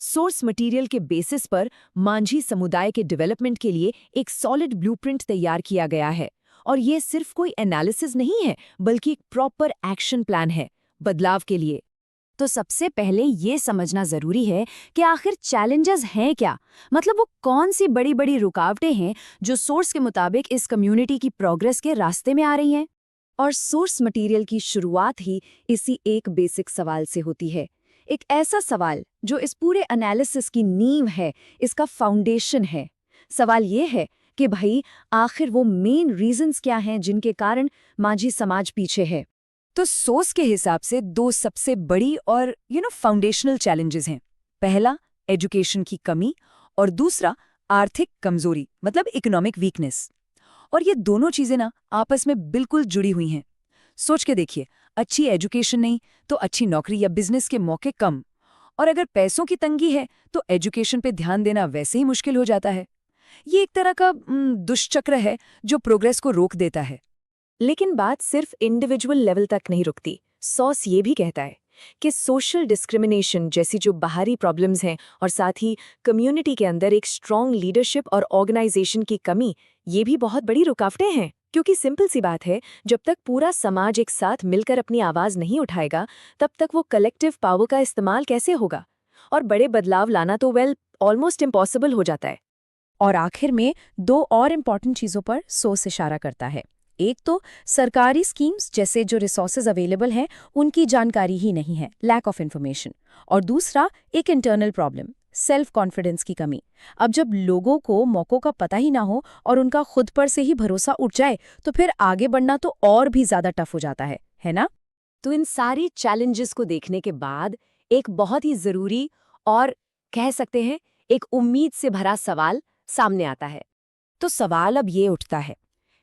Source material के basis पर मांझी समुदाय के डेवलपमेंट के लिए एक सॉलिड ब्लूप्रिंट तैयार किया गया है। और ये सिर्फ कोई एनालिसिस नहीं है, बल्कि एक प्रॉपर एक्शन प्लान है बदलाव के लिए। तो सबसे पहले ये समझना जरूरी है कि आखिर चैलेंजेस हैं क्या। मतलब वो कौन सी बड़ी बड़ी रुकावटें हैं जो सोर्स के मुताबिक इस कम्युनिटी की प्रोग्रेस के रास्ते में आ रही हैं। और सोर्स मटेरियल की शुरुआत ही इसी एक बेसिक सवाल से होती है। एक ऐसा सवाल जो इस पूरे एनालिसिस की नींव है, इसका फाउंडेशन है। सवाल ये है कि भाई आखिर वो मेन रीजंस क्या हैं जिनके कारण मांझी समाज पीछे है। तो सोर्स के हिसाब से दो सबसे बड़ी और फाउंडेशनल चैलेंजेस हैं। पहला एजुकेशन की कमी और दूसरा आर्थिक कमजोरी, मतलब इकोनॉमिक वीकनेस। और ये दोनों चीजें ना आपस में बिल्कुल जुड़ी हुई हैं। सोच के देखिए, अच्छी एजुकेशन नहीं तो अच्छी नौकरी या बिजनेस के मौके कम, और अगर पैसों की तंगी है तो एजुकेशन पे ध्यान देना वैसे ही मुश्किल हो जाता है। ये एक तरह का दुष्चक्र है जो प्रोग्रेस को रोक देता है। लेकिन बात सिर्फ इंडिविजुअल लेवल तक नहीं रुकती। सॉस ये भी कहता है कि सोशल डिस्क्रिमिनेशन जैसी जो बाहरी प्रॉब्लम्स हैं और साथ ही कम्युनिटी के अंदर एक स्ट्रॉन्ग लीडरशिप और ऑर्गेनाइजेशन की कमी, ये भी बहुत बड़ी रुकावटें हैं। क्योंकि सिंपल सी बात है, जब तक पूरा समाज एक साथ मिलकर अपनी आवाज नहीं उठाएगा, तब तक वो कलेक्टिव पावर का इस्तेमाल कैसे होगा। और बड़े बदलाव लाना तो ऑलमोस्ट इम्पॉसिबल हो जाता है। और आखिर में दो और इम्पॉर्टेंट चीजों पर सोर्स इशारा करता है। एक तो सरकारी स्कीम्स जैसे जो रिसोर्सेज अवेलेबल हैं उनकी जानकारी ही नहीं है, लैक ऑफ इन्फॉर्मेशन। और दूसरा एक इंटरनल प्रॉब्लम, सेल्फ कॉन्फिडेंस की कमी। अब जब लोगों को मौकों का पता ही ना हो और उनका खुद पर से ही भरोसा उठ जाए तो फिर आगे बढ़ना तो और भी ज्यादा टफ हो जाता है ना। तो इन सारी चैलेंजेस को देखने के बाद एक बहुत ही जरूरी और कह सकते हैं एक उम्मीद से भरा सवाल सामने आता है। तो सवाल अब ये उठता है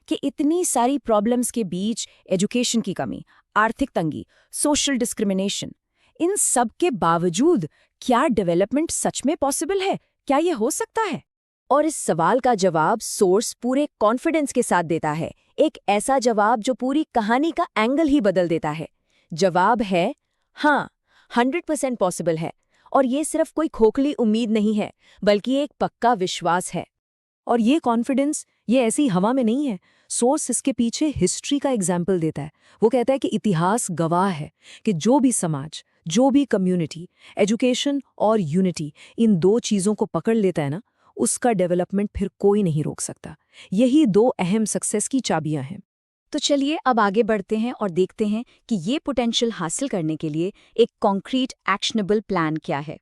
कि इतनी सारी प्रॉब्लम्स के बीच एजुकेशन की कमी, आर्थिक तंगी, सोशल डिस्क्रिमिनेशन, इन सब के बावजूद क्या डेवलपमेंट सच में पॉसिबल है? क्या ये हो सकता है? और इस सवाल का जवाब सोर्स पूरे कॉन्फिडेंस के साथ देता है। एक ऐसा जवाब जो पूरी कहानी का एंगल ही बदल देता है। जवाब है हाँ, 100% पॉसिबल है। और ये सिर्फ कोई खोखली उम्मीद नहीं है, बल्कि एक पक्का विश्वास है। और ये कॉन्फिडेंस ये ऐसी हवा में नहीं है। सोर्स इसके पीछे हिस्ट्री का एग्जाम्पल देता है। वो कहता है कि इतिहास गवाह है कि जो भी समाज, जो भी कम्युनिटी, एजुकेशन और यूनिटी, इन दो चीज़ों को पकड़ लेता है ना, उसका डेवलपमेंट फिर कोई नहीं रोक सकता। यही दो अहम सक्सेस की चाबियां हैं। तो चलिए अब आगे बढ़ते हैं और देखते हैं कि ये पोटेंशियल हासिल करने के लिए एक कॉन्क्रीट एक्शनेबल प्लान क्या है।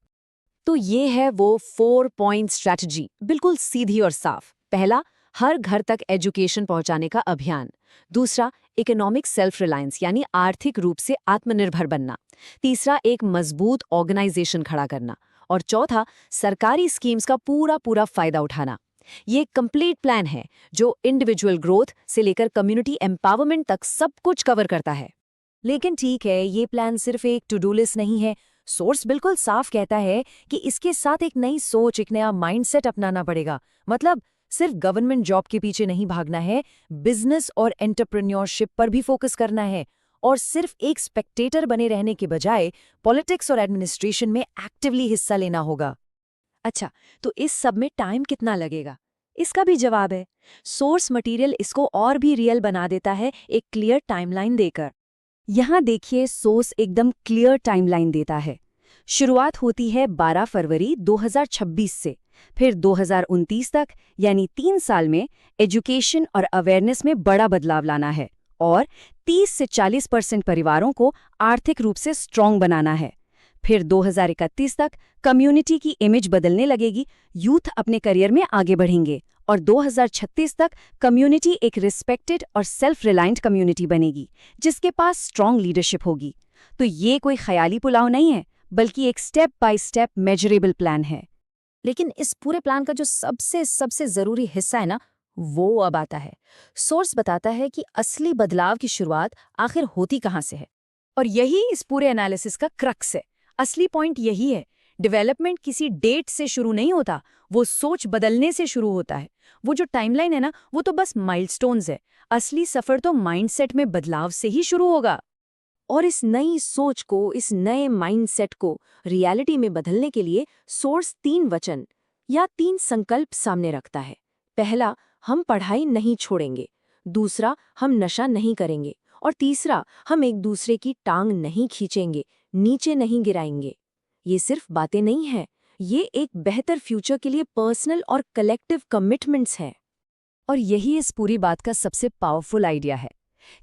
तो ये है वो 4 पॉइंट स्ट्रैटेजी, बिल्कुल सीधी और साफ। पहला, हर घर तक एजुकेशन पहुंचाने का अभियान। दूसरा, इकोनॉमिक सेल्फ रिलायंस यानी आर्थिक रूप से आत्मनिर्भर बनना। तीसरा, एक मजबूत ऑर्गेनाइजेशन खड़ा करना। और चौथा, सरकारी स्कीम्स का पूरा पूरा फायदा उठाना। ये एक कंप्लीट प्लान है जो इंडिविजुअल ग्रोथ से लेकर कम्युनिटी एम्पावरमेंट तक सब कुछ कवर करता है। लेकिन ठीक है, ये प्लान सिर्फ एक टू डू लिस्ट नहीं है। सोर्स बिल्कुल साफ कहता है कि इसके साथ एक नई सोच, एक नया माइंडसेट अपनाना पड़ेगा। मतलब सिर्फ गवर्नमेंट जॉब के पीछे नहीं भागना है, बिजनेस और एंटरप्रेन्योरशिप पर भी फोकस करना है। और सिर्फ एक स्पेक्टेटर बने रहने के बजाय पॉलिटिक्स और एडमिनिस्ट्रेशन में एक्टिवली हिस्सा लेना होगा। अच्छा, तो इस सब में टाइम कितना लगेगा? इसका भी जवाब है। सोर्स मटेरियल इसको और भी रियल बना देता है एक क्लियर टाइमलाइन देकर। यहाँ देखिए, सोर्स एकदम क्लियर टाइमलाइन देता है। शुरुआत होती है 12 फरवरी 2026 से, फिर 2029 तक यानी 3 साल में एजुकेशन और अवेयरनेस में बड़ा बदलाव लाना है और 30 से 40% परिवारों को आर्थिक रूप से स्ट्रॉन्ग बनाना है। फिर 2031 तक कम्युनिटी की इमेज बदलने लगेगी, यूथ अपने करियर में आगे बढ़ेंगे और 2036 तक कम्युनिटी एक रिस्पेक्टेड और सेल्फ रिलायंट कम्युनिटी बनेगी जिसके पास स्ट्रॉन्ग लीडरशिप होगी। तो ये कोई ख्याली पुलाव नहीं है, बल्कि एक step by step measurable plan है। लेकिन इस पूरे प्लान का जो सबसे सबसे जरूरी हिस्सा है ना, वो अब आता है। सोर्स बताता है कि असली बदलाव की शुरुआत आखिर होती कहाँ से है। और यही इस पूरे एनालिसिस का क्रक्स है। असली पॉइंट यही है, डेवलपमेंट किसी डेट से शुरू नहीं होता, वो सोच बदलने से शुरू होता है। वो जो टाइमलाइन है ना, वो तो बस माइलस्टोन्स है। असली सफर तो माइंडसेट में बदलाव से ही शुरू होगा। और इस नई सोच को, इस नए माइंडसेट को रियलिटी में बदलने के लिए सोर्स 3 वचन या 3 संकल्प सामने रखता है। पहला, हम पढ़ाई नहीं छोड़ेंगे। दूसरा, हम नशा नहीं करेंगे। और तीसरा, हम एक दूसरे की टांग नहीं खींचेंगे, नीचे नहीं गिराएंगे। ये सिर्फ बातें नहीं हैं, ये एक बेहतर फ्यूचर के लिए पर्सनल और कलेक्टिव कमिटमेंट्स हैं। और यही इस पूरी बात का सबसे पावरफुल आइडिया है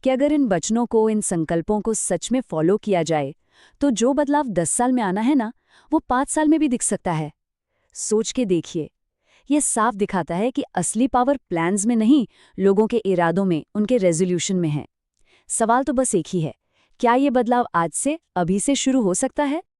कि अगर इन वचनों को, इन संकल्पों को सच में फॉलो किया जाए तो जो बदलाव 10 साल में आना है ना, वो 5 साल में भी दिख सकता है। सोच के देखिए, ये साफ दिखाता है कि असली पावर प्लान्स में नहीं, लोगों के इरादों में, उनके रेजोल्यूशन में है। सवाल तो बस एक ही है, क्या ये बदलाव आज से, अभी से शुरू हो सकता है?